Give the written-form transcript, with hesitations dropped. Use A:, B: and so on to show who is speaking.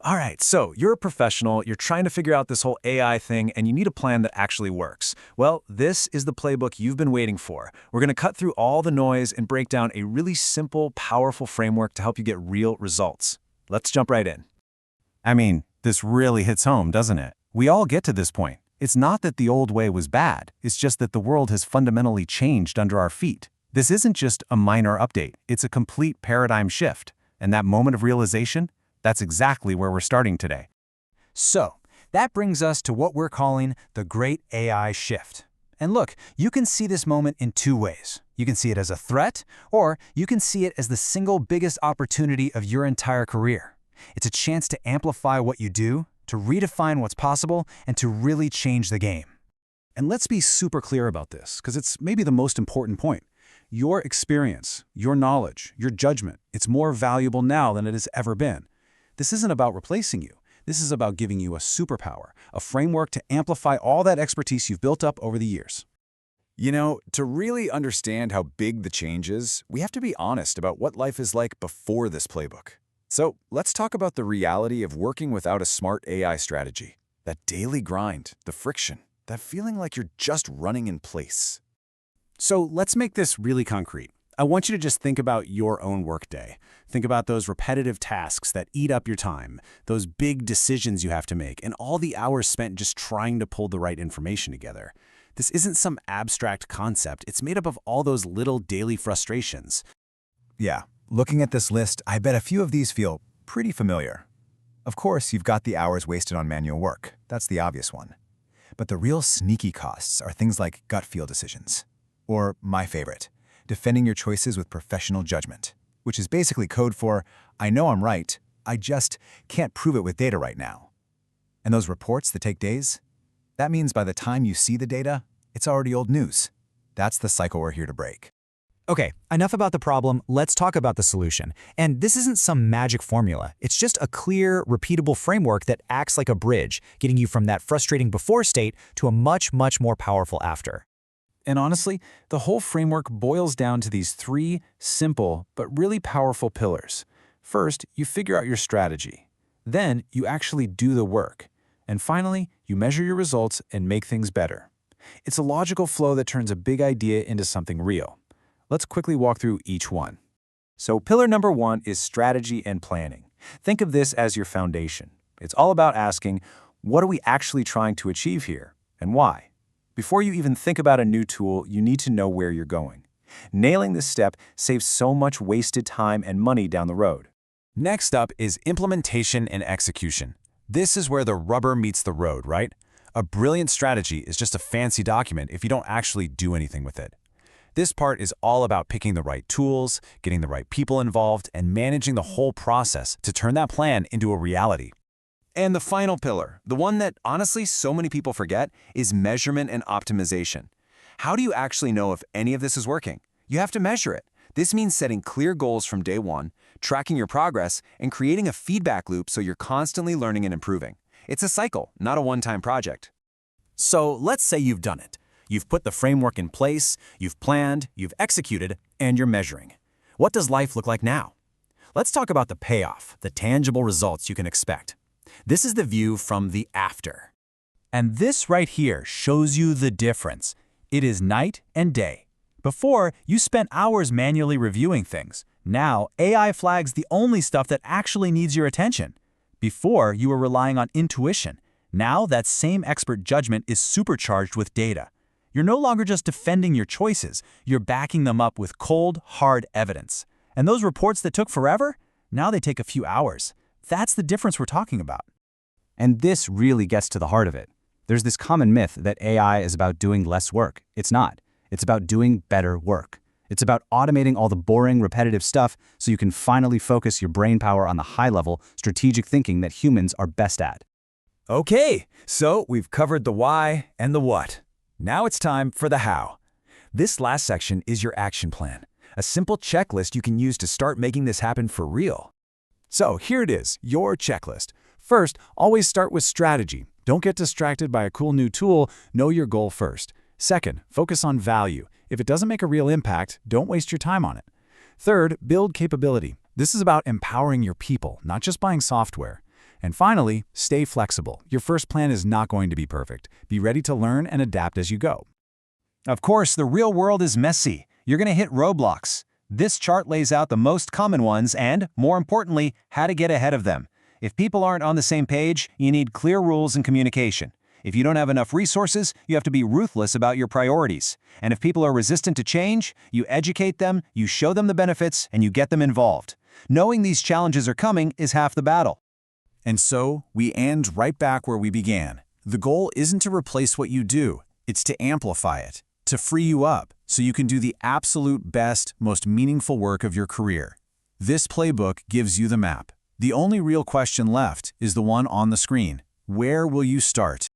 A: All right, so you're a professional, you're trying to figure out this whole AI thing, and you need a plan that actually works. Well, this is the playbook you've been waiting for. We're going to cut through all the noise and break down a really simple, powerful framework to help you get real results. Let's jump right in.
B: I mean, this really hits home, doesn't it? We all get to this point. It's not that the old way was bad, it's just that the world has fundamentally changed under our feet. This isn't just a minor update, it's a complete paradigm shift. And that moment of realization, that's exactly where we're starting today.
C: So, that brings us to what we're calling the Great AI Shift. And look, you can see this moment in two ways. You can see it as a threat, or you can see it as the single biggest opportunity of your entire career. It's a chance to amplify what you do, to redefine what's possible, and to really change the game.
D: And let's be super clear about this, because it's maybe the most important point. Your experience, your knowledge, your judgment, it's more valuable now than it has ever been. This isn't about replacing you. This is about giving you a superpower, a framework to amplify all that expertise you've built up over the years.
E: You know, to really understand how big the change is, we have to be honest about what life is like before this playbook. So let's talk about the reality of working without a smart AI strategy. That daily grind, the friction, that feeling like you're just running in place.
B: So let's make this really concrete. I want you to just think about your own workday. Think about those repetitive tasks that eat up your time, those big decisions you have to make, and all the hours spent just trying to pull the right information together. This isn't some abstract concept. It's made up of all those little daily frustrations.
F: Yeah, looking at this list, I bet a few of these feel pretty familiar. Of course, you've got the hours wasted on manual work. That's the obvious one. But the real sneaky costs are things like gut feel decisions. Or my favorite, defending your choices with professional judgment, which is basically code for, I know I'm right, I just can't prove it with data right now. And those reports that take days? That means by the time you see the data, it's already old news. That's the cycle we're here to break.
C: Okay, enough about the problem, let's talk about the solution. And this isn't some magic formula. It's just a clear, repeatable framework that acts like a bridge, getting you from that frustrating before state to a much, much more powerful after.
D: And honestly, the whole framework boils down to these three simple but really powerful pillars. First, you figure out your strategy. Then, you actually do the work. And finally, you measure your results and make things better. It's a logical flow that turns a big idea into something real. Let's quickly walk through each one.
A: So pillar number one is strategy and planning. Think of this as your foundation. It's all about asking, what are we actually trying to achieve here, and why? Before you even think about a new tool, you need to know where you're going. Nailing this step saves so much wasted time and money down the road.
B: Next up is implementation and execution. This is where the rubber meets the road, right? A brilliant strategy is just a fancy document if you don't actually do anything with it. This part is all about picking the right tools, getting the right people involved, and managing the whole process to turn that plan into a reality.
E: And the final pillar, the one that honestly so many people forget, is measurement and optimization. How do you actually know if any of this is working? You have to measure it. This means setting clear goals from day one, tracking your progress, and creating a feedback loop so you're constantly learning and improving. It's a cycle, not a one-time project.
B: So let's say you've done it. You've put the framework in place, you've planned, you've executed, and you're measuring. What does life look like now? Let's talk about the payoff, the tangible results you can expect. This is the view from the after. And this right here shows you the difference. It is night and day. Before, you spent hours manually reviewing things. Now, AI flags the only stuff that actually needs your attention. Before, you were relying on intuition. Now, that same expert judgment is supercharged with data. You're no longer just defending your choices, you're backing them up with cold, hard evidence. And those reports that took forever, now they take a few hours. That's the difference we're talking about.
G: And this really gets to the heart of it. There's this common myth that AI is about doing less work. It's not. It's about doing better work. It's about automating all the boring, repetitive stuff so you can finally focus your brain power on the high-level, strategic thinking that humans are best at.
A: Okay, so we've covered the why and the what. Now it's time for the how. This last section is your action plan, a simple checklist you can use to start making this happen for real. So here it is, your checklist. First, always start with strategy. Don't get distracted by a cool new tool, know your goal first. Second, focus on value. If it doesn't make a real impact, don't waste your time on it. Third, build capability. This is about empowering your people, not just buying software. And finally, stay flexible. Your first plan is not going to be perfect. Be ready to learn and adapt as you go.
C: Of course, the real world is messy. You're going to hit roadblocks. This chart lays out the most common ones and, more importantly, how to get ahead of them. If people aren't on the same page, you need clear rules and communication. If you don't have enough resources, you have to be ruthless about your priorities. And if people are resistant to change, you educate them, you show them the benefits, and you get them involved. Knowing these challenges are coming is half the battle.
A: And so, we end right back where we began. The goal isn't to replace what you do, it's to amplify it, to free you up, so you can do the absolute best, most meaningful work of your career. This playbook gives you the map. The only real question left is the one on the screen. Where will you start?